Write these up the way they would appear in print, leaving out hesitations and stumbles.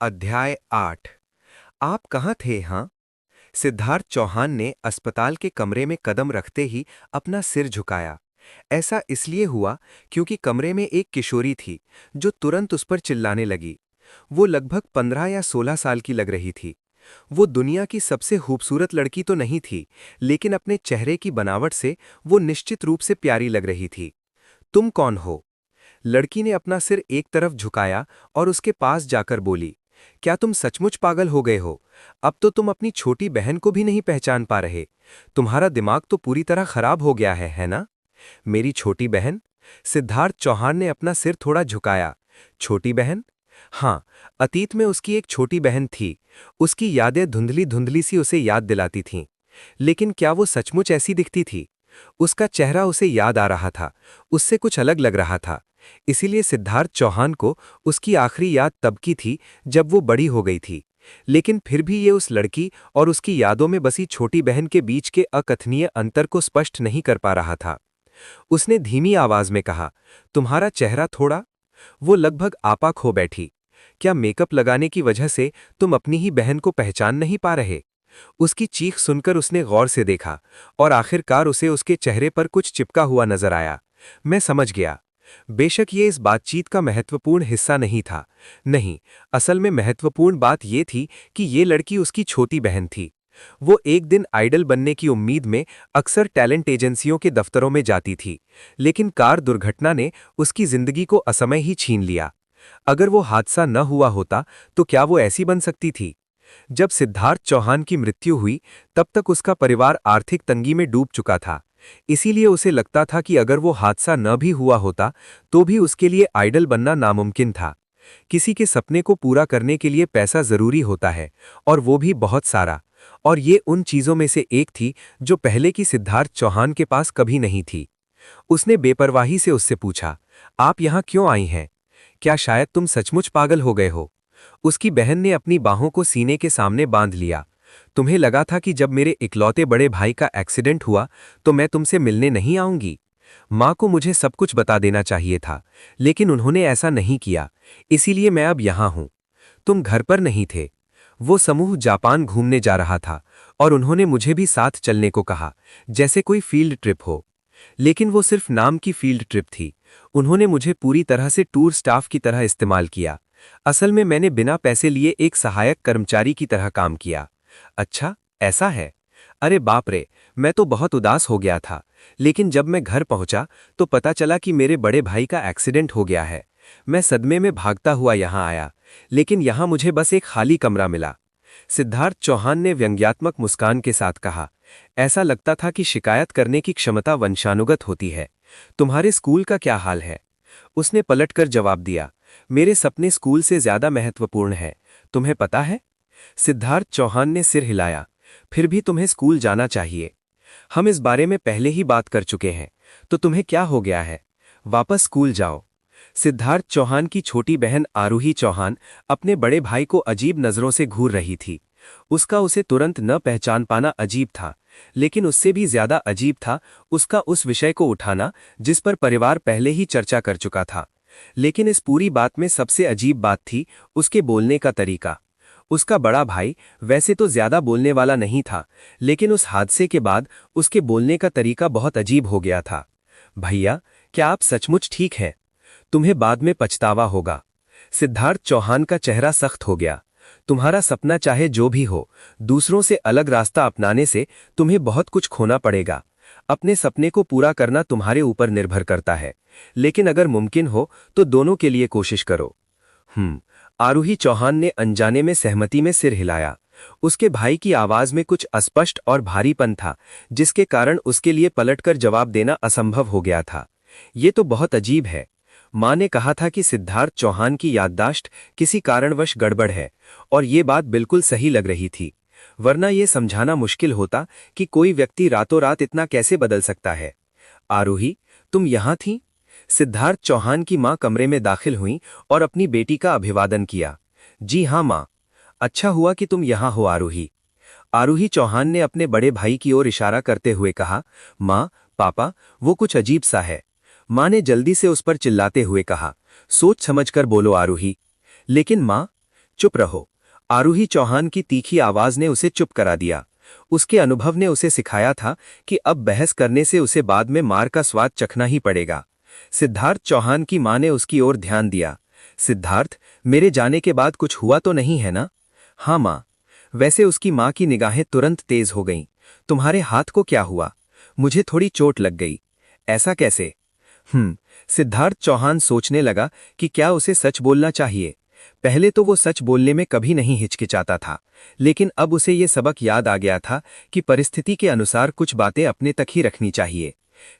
अध्याय 8। आप कहाँ थे हाँ? सिद्धार्थ चौहान ने अस्पताल के कमरे में कदम रखते ही अपना सिर झुकाया। ऐसा इसलिए हुआ क्योंकि कमरे में एक किशोरी थी जो तुरंत उस पर चिल्लाने लगी। वो लगभग 15 या 16 साल की लग रही थी। वो दुनिया की सबसे खूबसूरत लड़की तो नहीं थी, लेकिन अपने चेहरे की बनावट से वो निश्चित रूप से प्यारी लग रही थी। तुम कौन हो? लड़की ने अपना सिर एक तरफ झुकाया और उसके पास जाकर बोली, क्या तुम सचमुच पागल हो गए हो? अब तो तुम अपनी छोटी बहन को भी नहीं पहचान पा रहे। तुम्हारा दिमाग तो पूरी तरह खराब हो गया है ना? मेरी छोटी बहन? सिद्धार्थ चौहान ने अपना सिर थोड़ा झुकाया। छोटी बहन? हाँ, अतीत में उसकी एक छोटी बहन थी। उसकी यादें धुंधली धुंधली सी उसे याद दिलाती थीं। लेकिन क्या वो सचमुच ऐसी दिखती थी? उसका चेहरा उसे याद आ रहा था, उससे कुछ अलग लग रहा था। इसीलिए सिद्धार्थ चौहान को उसकी आखिरी याद तब की थी जब वो बड़ी हो गई थी। लेकिन फिर भी ये उस लड़की और उसकी यादों में बसी छोटी बहन के बीच के अकथनीय अंतर को स्पष्ट नहीं कर पा रहा था। उसने धीमी आवाज में कहा, तुम्हारा चेहरा थोड़ा। वो लगभग आपा खो बैठी। क्या मेकअप लगाने की वजह से तुम अपनी ही बहन को पहचान नहीं पा रहे? उसकी चीख सुनकर उसने गौर से देखा और आखिरकार उसे उसके चेहरे पर कुछ चिपका हुआ नजर आया। मैं समझ गया। बेशक ये इस बातचीत का महत्वपूर्ण हिस्सा नहीं था। नहीं, असल में महत्वपूर्ण बात यह थी कि ये लड़की उसकी छोटी बहन थी। वो एक दिन आइडल बनने की उम्मीद में अक्सर टैलेंट एजेंसियों के दफ्तरों में जाती थी, लेकिन कार दुर्घटना ने उसकी जिंदगी को असमय ही छीन लिया। अगर वो हादसा न हुआ होता तो क्या वो ऐसी बन सकती थी? जब सिद्धार्थ चौहान की मृत्यु हुई, तब तक उसका परिवार आर्थिक तंगी में डूब चुका था। इसीलिए उसे लगता था कि अगर वो हादसा न भी हुआ होता तो भी उसके लिए आइडल बनना नामुमकिन था। किसी के सपने को पूरा करने के लिए पैसा जरूरी होता है, और वो भी बहुत सारा। और ये उन चीजों में से एक थी जो पहले की सिद्धार्थ चौहान के पास कभी नहीं थी। उसने बेपरवाही से उससे पूछा, आप यहां क्यों आई हैं? क्या शायद तुम सचमुच पागल हो गए हो? उसकी बहन ने अपनी बाहों को सीने के सामने बांध लिया। तुम्हें लगा था कि जब मेरे इकलौते बड़े भाई का एक्सीडेंट हुआ तो मैं तुमसे मिलने नहीं आऊंगी? माँ को मुझे सब कुछ बता देना चाहिए था, लेकिन उन्होंने ऐसा नहीं किया। इसीलिए मैं अब यहां हूं। तुम घर पर नहीं थे। वो समूह जापान घूमने जा रहा था और उन्होंने मुझे भी साथ चलने को कहा, जैसे कोई फील्ड ट्रिप हो। लेकिन वो सिर्फ नाम की फील्ड ट्रिप थी। उन्होंने मुझे पूरी तरह से टूर स्टाफ की तरह इस्तेमाल किया। असल में मैंने बिना पैसे लिए एक सहायक कर्मचारी की तरह काम किया। अच्छा, ऐसा है? अरे बाप रे, मैं तो बहुत उदास हो गया था। लेकिन जब मैं घर पहुंचा तो पता चला कि मेरे बड़े भाई का एक्सीडेंट हो गया है। मैं सदमे में भागता हुआ यहां आया, लेकिन यहां मुझे बस एक खाली कमरा मिला। सिद्धार्थ चौहान ने व्यंग्यात्मक मुस्कान के साथ कहा, ऐसा लगता था कि शिकायत करने की क्षमता वंशानुगत होती है। तुम्हारे स्कूल का क्या हाल है? उसने पलटकर जवाब दिया, मेरे सपने स्कूल से ज्यादा महत्वपूर्ण है। तुम्हें पता है? सिद्धार्थ चौहान ने सिर हिलाया। फिर भी तुम्हें स्कूल जाना चाहिए। हम इस बारे में पहले ही बात कर चुके हैं। तो तुम्हें क्या हो गया है? वापस स्कूल जाओ। सिद्धार्थ चौहान की छोटी बहन आरूही चौहान अपने बड़े भाई को अजीब नजरों से घूर रही थी। उसका उसे तुरंत न पहचान पाना अजीब था, लेकिन उससे भी ज्यादा अजीब था उसका उस विषय को उठाना जिस पर परिवार पहले ही चर्चा कर चुका था। लेकिन इस पूरी बात में सबसे अजीब बात थी उसके बोलने का तरीका। उसका बड़ा भाई वैसे तो ज्यादा बोलने वाला नहीं था, लेकिन उस हादसे के बाद उसके बोलने का तरीका बहुत अजीब हो गया था। भैया, क्या आप सचमुच ठीक हैं? तुम्हें बाद में पछतावा होगा। सिद्धार्थ चौहान का चेहरा सख्त हो गया। तुम्हारा सपना चाहे जो भी हो, दूसरों से अलग रास्ता अपनाने से तुम्हें बहुत कुछ खोना पड़ेगा। अपने सपने को पूरा करना तुम्हारे ऊपर निर्भर करता है, लेकिन अगर मुमकिन हो तो दोनों के लिए कोशिश करो। आरूही चौहान ने अनजाने में सहमति में सिर हिलाया। उसके भाई की आवाज में कुछ अस्पष्ट और भारीपन था, जिसके कारण उसके लिए पलटकर जवाब देना असंभव हो गया था। ये तो बहुत अजीब है। मां ने कहा था कि सिद्धार्थ चौहान की याददाश्त किसी कारणवश गड़बड़ है, और ये बात बिल्कुल सही लग रही थी। वरना यह समझाना मुश्किल होता कि कोई व्यक्ति रातों रात इतना कैसे बदल सकता है। आरूही, तुम यहां थी? सिद्धार्थ चौहान की मां कमरे में दाखिल हुई और अपनी बेटी का अभिवादन किया। जी हां मां। अच्छा हुआ कि तुम यहां हो आरूही। आरूही चौहान ने अपने बड़े भाई की ओर इशारा करते हुए कहा, मां, पापा, वो कुछ अजीब सा है। मां ने जल्दी से उस पर चिल्लाते हुए कहा, सोच समझकर बोलो आरूही। लेकिन मां, चुप रहो। आरूही चौहान की तीखी आवाज ने उसे चुप करा दिया। उसके अनुभव ने उसे सिखाया था कि अब बहस करने से उसे बाद में मार का स्वाद चखना ही पड़ेगा। सिद्धार्थ चौहान की मां ने उसकी ओर ध्यान दिया। सिद्धार्थ, मेरे जाने के बाद कुछ हुआ तो नहीं है ना? हाँ मां। वैसे उसकी मां की निगाहें तुरंत तेज हो गईं। तुम्हारे हाथ को क्या हुआ? मुझे थोड़ी चोट लग गई। ऐसा कैसे? सिद्धार्थ चौहान सोचने लगा कि क्या उसे सच बोलना चाहिए। पहले तो वो सच बोलने में कभी नहीं हिचकिचाता था, लेकिन अब उसे ये सबक याद आ गया था कि परिस्थिति के अनुसार कुछ बातें अपने तक ही रखनी चाहिए।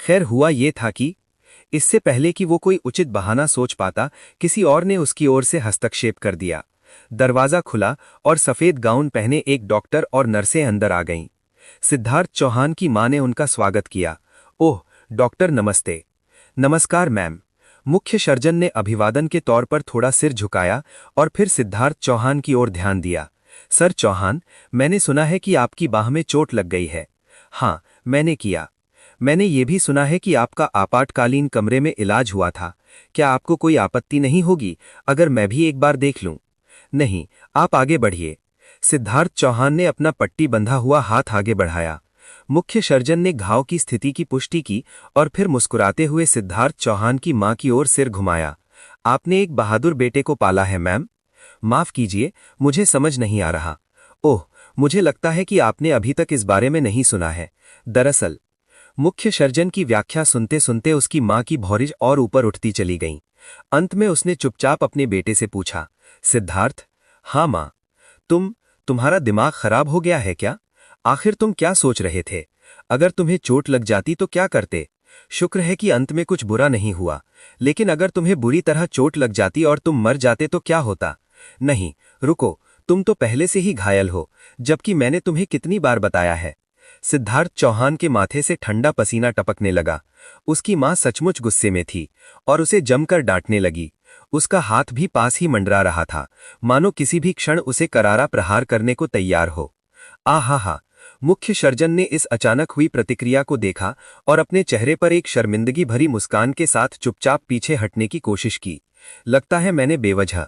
खैर, हुआ ये था कि इससे पहले कि वो कोई उचित बहाना सोच पाता, किसी और ने उसकी ओर से हस्तक्षेप कर दिया। दरवाजा खुला और सफेद गाउन पहने एक डॉक्टर और नर्सें अंदर आ गईं। सिद्धार्थ चौहान की मां ने उनका स्वागत किया। ओह डॉक्टर, नमस्ते। नमस्कार मैम। मुख्य सर्जन ने अभिवादन के तौर पर थोड़ा सिर झुकाया और फिर सिद्धार्थ चौहान की ओर ध्यान दिया। सर चौहान, मैंने सुना है कि आपकी बाह में चोट लग गई है। हाँ, मैंने किया। मैंने ये भी सुना है कि आपका आपातकालीन कमरे में इलाज हुआ था। क्या आपको कोई आपत्ति नहीं होगी अगर मैं भी एक बार देख लूं? नहीं, आप आगे बढ़िए। सिद्धार्थ चौहान ने अपना पट्टी बंधा हुआ हाथ आगे बढ़ाया। मुख्य सर्जन ने घाव की स्थिति की पुष्टि की और फिर मुस्कुराते हुए सिद्धार्थ चौहान की मां की ओर सिर घुमाया। आपने एक बहादुर बेटे को पाला है मैम। माफ कीजिए, मुझे समझ नहीं आ रहा। ओह, मुझे लगता है कि आपने अभी तक इस बारे में नहीं सुना है। दरअसल, मुख्य सर्जन की व्याख्या सुनते सुनते उसकी मां की भौरिज और ऊपर उठती चली गई। अंत में उसने चुपचाप अपने बेटे से पूछा, सिद्धार्थ। हाँ मां। तुम्हारा दिमाग खराब हो गया है क्या? आखिर तुम क्या सोच रहे थे? अगर तुम्हें चोट लग जाती तो क्या करते? शुक्र है कि अंत में कुछ बुरा नहीं हुआ, लेकिन अगर तुम्हें बुरी तरह चोट लग जाती और तुम मर जाते तो क्या होता? नहीं, रुको, तुम तो पहले से ही घायल हो, जबकि मैंने तुम्हें कितनी बार बताया है। सिद्धार्थ चौहान के माथे से ठंडा पसीना टपकने लगा। उसकी मां सचमुच गुस्से में थी और उसे जमकर डांटने लगी। उसका हाथ भी पास ही मंडरा रहा था, मानो किसी भी क्षण उसे करारा प्रहार करने को तैयार हो। आहा! मुख्य सर्जन ने इस अचानक हुई प्रतिक्रिया को देखा और अपने चेहरे पर एक शर्मिंदगी भरी मुस्कान के साथ चुपचाप पीछे हटने की कोशिश की। लगता है मैंने बेवजह।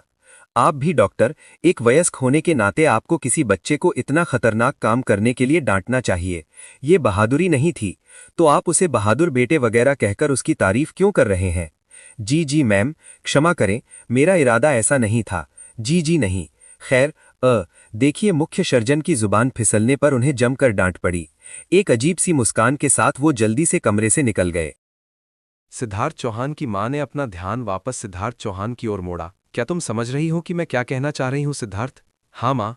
आप भी डॉक्टर, एक वयस्क होने के नाते आपको किसी बच्चे को इतना खतरनाक काम करने के लिए डांटना चाहिए। ये बहादुरी नहीं थी, तो आप उसे बहादुर बेटे वगैरह कहकर उसकी तारीफ क्यों कर रहे हैं? जी मैम, क्षमा करें, मेरा इरादा ऐसा नहीं था। जी नहीं। खैर, देखिए, मुख्य सर्जन की जुबान फिसलने पर उन्हें जमकर डांट पड़ी। एक अजीब सी मुस्कान के साथ वो जल्दी से कमरे से निकल गए। सिद्धार्थ चौहान की मां ने अपना ध्यान वापस सिद्धार्थ चौहान की ओर मोड़ा। क्या तुम समझ रही हो कि मैं क्या कहना चाह रही हूं सिद्धार्थ? हाँ मां।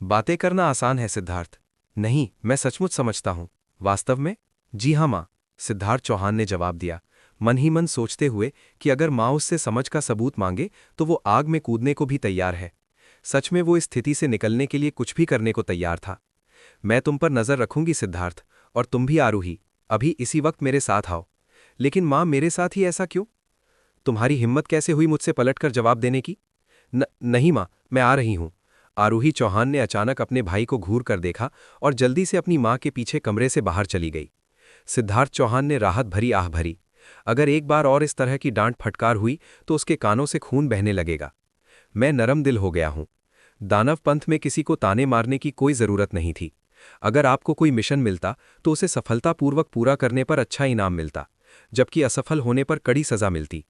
बातें करना आसान है सिद्धार्थ। नहीं, मैं सचमुच समझता हूं। वास्तव में? जी हाँ मां, सिद्धार्थ चौहान ने जवाब दिया, मन ही मन सोचते हुए कि अगर मां उससे समझ का सबूत मांगे तो वो आग में कूदने को भी तैयार है। सच में वो इस स्थिति से निकलने के लिए कुछ भी करने को तैयार था। मैं तुम पर नजर रखूंगी सिद्धार्थ, और तुम भी आरूही, अभी इसी वक्त मेरे साथ आओ। लेकिन मां, मेरे साथ ही ऐसा क्यों? तुम्हारी हिम्मत कैसे हुई मुझसे पलटकर जवाब देने की? नहीं मां, मैं आ रही हूं। आरूही चौहान ने अचानक अपने भाई को घूर कर देखा और जल्दी से अपनी मां के पीछे कमरे से बाहर चली गई। सिद्धार्थ चौहान ने राहत भरी आह भरी। अगर एक बार और इस तरह की डांट फटकार हुई तो उसके कानों से खून बहने लगेगा। मैं नरम दिल हो गया हूं। दानव पंथ में किसी को ताने मारने की कोई जरूरत नहीं थी। अगर आपको कोई मिशन मिलता तो उसे सफलतापूर्वक पूरा करने पर अच्छा इनाम मिलता, जबकि असफल होने पर कड़ी सजा मिलती।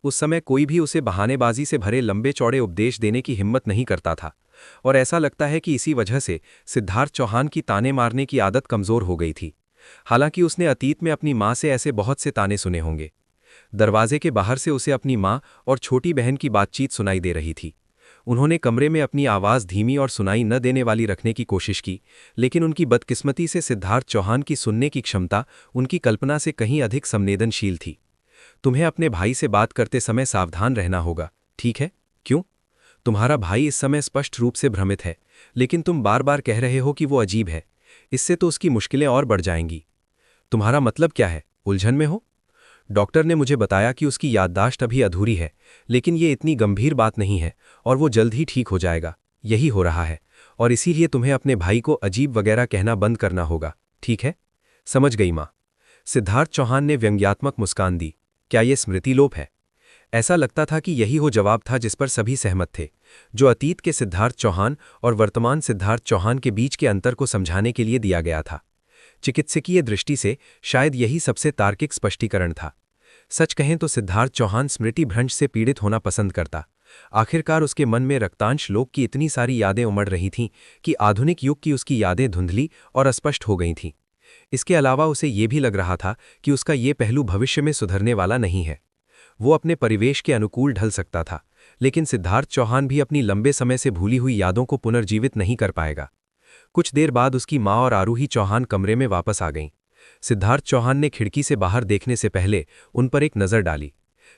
उस समय कोई भी उसे बहानेबाजी से भरे लंबे चौड़े उपदेश देने की हिम्मत नहीं करता था, और ऐसा लगता है कि इसी वजह से सिद्धार्थ चौहान की ताने मारने की आदत कमजोर हो गई थी। हालांकि उसने अतीत में अपनी मां से ऐसे बहुत से ताने सुने होंगे। दरवाजे के बाहर से उसे अपनी मां और छोटी बहन की बातचीत सुनाई दे रही थी। उन्होंने कमरे में अपनी आवाज़ धीमी और सुनाई न देने वाली रखने की कोशिश की, लेकिन उनकी बदकिस्मती से सिद्धार्थ चौहान की सुनने की क्षमता उनकी कल्पना से कहीं अधिक संवेदनशील थी। तुम्हें अपने भाई से बात करते समय सावधान रहना होगा, ठीक है? क्यों? तुम्हारा भाई इस समय स्पष्ट रूप से भ्रमित है, लेकिन तुम बार बार कह रहे हो कि वो अजीब है। इससे तो उसकी मुश्किलें और बढ़ जाएंगी। तुम्हारा मतलब क्या है? उलझन में हो? डॉक्टर ने मुझे बताया कि उसकी याददाश्त अभी अधूरी है, लेकिन ये इतनी गंभीर बात नहीं है और वो जल्द ही ठीक हो जाएगा। यही हो रहा है, और इसीलिए तुम्हें अपने भाई को अजीब वगैरह कहना बंद करना होगा, ठीक है? समझ गई मां। सिद्धार्थ चौहान ने व्यंग्यात्मक मुस्कान दी। क्या ये स्मृतिलोप है? ऐसा लगता था कि यही वो जवाब था जिस पर सभी सहमत थे, जो अतीत के सिद्धार्थ चौहान और वर्तमान सिद्धार्थ चौहान के बीच के अंतर को समझाने के लिए दिया गया था। चिकित्सकीय दृष्टि से शायद यही सबसे तार्किक स्पष्टीकरण था। सच कहें तो सिद्धार्थ चौहान स्मृति भ्रंश से पीड़ित होना पसंद करता। आखिरकार उसके मन में रक्तांश लोक की इतनी सारी यादें उमड़ रही थीं कि आधुनिक युग की उसकी यादें धुंधली और अस्पष्ट हो गई थीं। इसके अलावा उसे ये भी लग रहा था कि उसका ये पहलू भविष्य में सुधरने वाला नहीं है। वो अपने परिवेश के अनुकूल ढल सकता था, लेकिन सिद्धार्थ चौहान भी अपनी लंबे समय से भूली हुई यादों को पुनर्जीवित नहीं कर पाएगा। कुछ देर बाद उसकी माँ और आरूही चौहान कमरे में वापस आ गईं। सिद्धार्थ चौहान ने खिड़की से बाहर देखने से पहले उन पर एक नज़र डाली।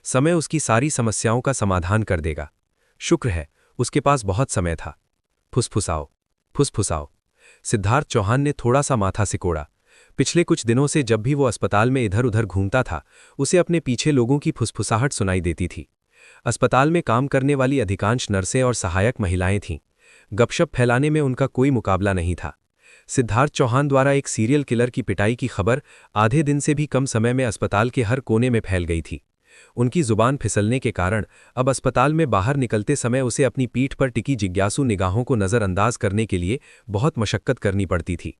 समय उसकी सारी समस्याओं का समाधान कर देगा। शुक्र है, उसके पास बहुत समय था। फुसफुसाओ, फुसफुसाओ। सिद्धार्थ चौहान ने थोड़ा सा माथा सिकोड़ा। पिछले कुछ दिनों से जब भी वो अस्पताल में इधर उधर घूमता था, उसे अपने पीछे लोगों की फुसफुसाहट सुनाई देती थी। अस्पताल में काम करने वाली अधिकांश नर्सें और सहायक महिलाएं थीं। गपशप फैलाने में उनका कोई मुकाबला नहीं था। सिद्धार्थ चौहान द्वारा एक सीरियल किलर की पिटाई की खबर आधे दिन से भी कम समय में अस्पताल के हर कोने में फैल गई थी। उनकी जुबान फिसलने के कारण अब अस्पताल में बाहर निकलते समय उसे अपनी पीठ पर टिकी जिज्ञासु निगाहों को नज़रअंदाज करने के लिए बहुत मशक्कत करनी पड़ती थी।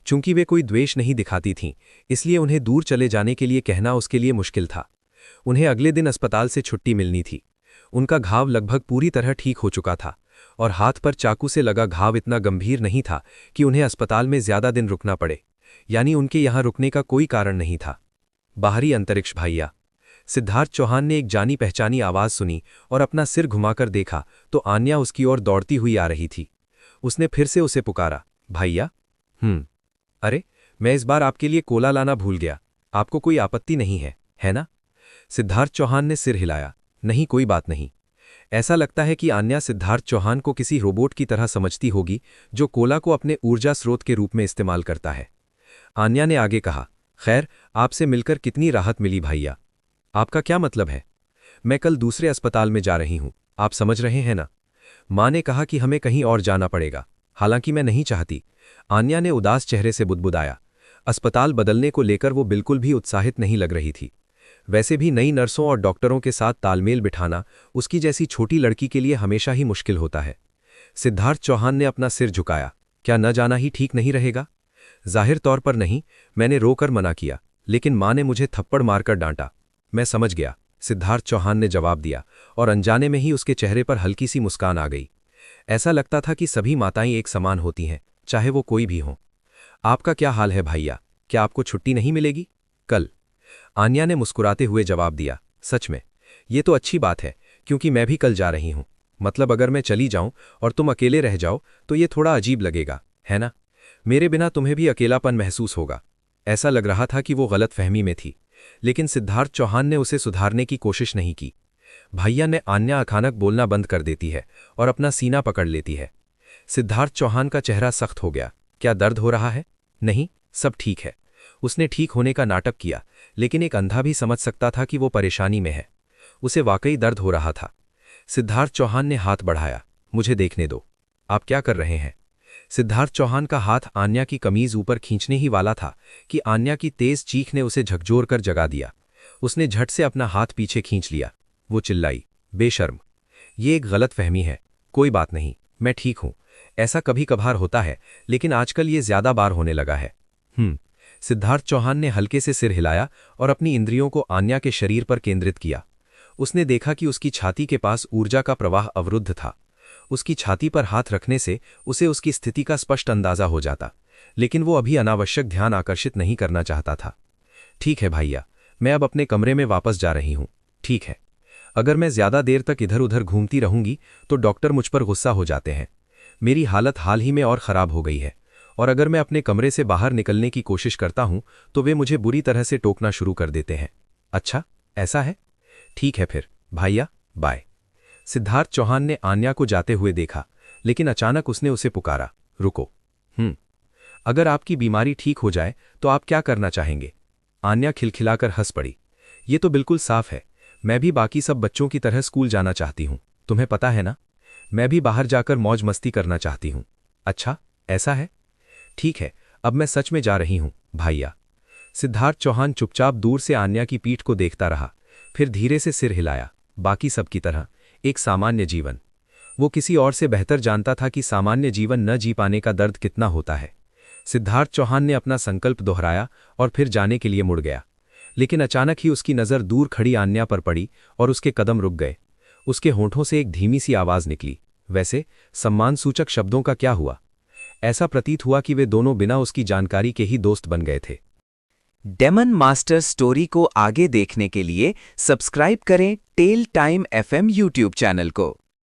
चूंकि वे कोई द्वेष नहीं दिखाती थीं, इसलिए उन्हें दूर चले जाने के लिए कहना उसके लिए मुश्किल था। उन्हें अगले दिन अस्पताल से छुट्टी मिलनी थी। उनका घाव लगभग पूरी तरह ठीक हो चुका था और हाथ पर चाकू से लगा घाव इतना गंभीर नहीं था कि उन्हें अस्पताल में ज्यादा दिन रुकना पड़े, यानी उनके यहां रुकने का कोई कारण नहीं था। बाहरी अंतरिक्ष भैया। सिद्धार्थ चौहान ने एक जानी पहचानी आवाज सुनी और अपना सिर घुमाकर देखा तो आन्या उसकी ओर दौड़ती हुई आ रही थी। उसने फिर से उसे पुकारा, भैया। अरे, मैं इस बार आपके लिए कोला लाना भूल गया। आपको कोई आपत्ति नहीं है ना? सिद्धार्थ चौहान ने सिर हिलाया। नहीं, कोई बात नहीं। ऐसा लगता है कि आन्या सिद्धार्थ चौहान को किसी रोबोट की तरह समझती होगी जो कोला को अपने ऊर्जा स्रोत के रूप में इस्तेमाल करता है। आन्या ने आगे कहा, खैर, आपसे मिलकर कितनी राहत मिली भैया। आपका क्या मतलब है? मैं कल दूसरे अस्पताल में जा रही हूं, आप समझ रहे हैं ना? मां ने कहा कि हमें कहीं और जाना पड़ेगा, हालांकि मैं नहीं चाहती। आन्या ने उदास चेहरे से बुदबुदाया। अस्पताल बदलने को लेकर वो बिल्कुल भी उत्साहित नहीं लग रही थी। वैसे भी नई नर्सों और डॉक्टरों के साथ तालमेल बिठाना उसकी जैसी छोटी लड़की के लिए हमेशा ही मुश्किल होता है। सिद्धार्थ चौहान ने अपना सिर झुकाया। क्या न जाना ही ठीक नहीं रहेगा? जाहिर तौर पर नहीं, मैंने रोकर मना किया, लेकिन मां ने मुझे थप्पड़ मारकर डांटा। मैं समझ गया, सिद्धार्थ चौहान ने जवाब दिया और अनजाने में ही उसके चेहरे पर हल्की सी मुस्कान आ गई। ऐसा लगता था कि सभी माताएं एक समान होती हैं, चाहे वो कोई भी हो। आपका क्या हाल है भैया? क्या आपको छुट्टी नहीं मिलेगी कल? आन्या ने मुस्कुराते हुए जवाब दिया, सच में? ये तो अच्छी बात है, क्योंकि मैं भी कल जा रही हूं। मतलब अगर मैं चली जाऊं और तुम अकेले रह जाओ तो ये थोड़ा अजीब लगेगा, है ना? मेरे बिना तुम्हें भी अकेलापन महसूस होगा। ऐसा लग रहा था कि वो गलतफहमी में थी, लेकिन सिद्धार्थ चौहान ने उसे सुधारने की कोशिश नहीं की। भैया ने आन्या अचानक बोलना बंद कर देती है और अपना सीना पकड़ लेती है। सिद्धार्थ चौहान का चेहरा सख्त हो गया। क्या दर्द हो रहा है? नहीं, सब ठीक है। उसने ठीक होने का नाटक किया, लेकिन एक अंधा भी समझ सकता था कि वो परेशानी में है। उसे वाकई दर्द हो रहा था। सिद्धार्थ चौहान ने हाथ बढ़ाया। मुझे देखने दो। आप क्या कर रहे हैं? सिद्धार्थ चौहान का हाथ आन्या की कमीज ऊपर खींचने ही वाला था कि आन्या की तेज चीख ने उसे झकझोर कर जगा दिया। उसने झट से अपना हाथ पीछे खींच लिया। वो चिल्लाई, बेशर्म। ये एक गलतफहमी है। कोई बात नहीं, मैं ठीक हूं। ऐसा कभी कभार होता है, लेकिन आजकल ये ज्यादा बार होने लगा है। सिद्धार्थ चौहान ने हल्के से सिर हिलाया और अपनी इंद्रियों को आन्या के शरीर पर केंद्रित किया। उसने देखा कि उसकी छाती के पास ऊर्जा का प्रवाह अवरुद्ध था। उसकी छाती पर हाथ रखने से उसे उसकी स्थिति का स्पष्ट अंदाजा हो जाता, लेकिन वो अभी अनावश्यक ध्यान आकर्षित नहीं करना चाहता था। ठीक है भैया, मैं अब अपने कमरे में वापस जा रही हूं। ठीक है। अगर मैं ज्यादा देर तक इधर उधर घूमती रहूंगी तो डॉक्टर मुझ पर गुस्सा हो जाते हैं। मेरी हालत हाल ही में और खराब हो गई है, और अगर मैं अपने कमरे से बाहर निकलने की कोशिश करता हूं तो वे मुझे बुरी तरह से टोकना शुरू कर देते हैं। अच्छा, ऐसा है? ठीक है फिर भैया, बाय। सिद्धार्थ चौहान ने आन्या को जाते हुए देखा, लेकिन अचानक उसने उसे पुकारा, रुको। अगर आपकी बीमारी ठीक हो जाए तो आप क्या करना चाहेंगे? आन्या खिलखिलाकर हंस पड़ी। ये तो बिल्कुल साफ है, मैं भी बाकी सब बच्चों की तरह स्कूल जाना चाहती हूं। तुम्हें पता है ना, मैं भी बाहर जाकर मौज मस्ती करना चाहती हूं। अच्छा, ऐसा है? ठीक है, अब मैं सच में जा रही हूं भैया। सिद्धार्थ चौहान चुपचाप दूर से आन्या की पीठ को देखता रहा, फिर धीरे से सिर हिलाया। बाकी सबकी तरह, एक सामान्य जीवन। वो किसी और से बेहतर जानता था कि सामान्य जीवन न जी पाने का दर्द कितना होता है। सिद्धार्थ चौहान ने अपना संकल्प दोहराया और फिर जाने के लिए मुड़ गया। लेकिन अचानक ही उसकी नज़र दूर खड़ी आन्या पर पड़ी और उसके कदम रुक गए। उसके होंठों से एक धीमी सी आवाज़ निकली। वैसे सम्मान सूचक शब्दों का क्या हुआ? ऐसा प्रतीत हुआ कि वे दोनों बिना उसकी जानकारी के ही दोस्त बन गए थे। डेमन मास्टर स्टोरी को आगे देखने के लिए सब्सक्राइब करें tell time FM YouTube channel को।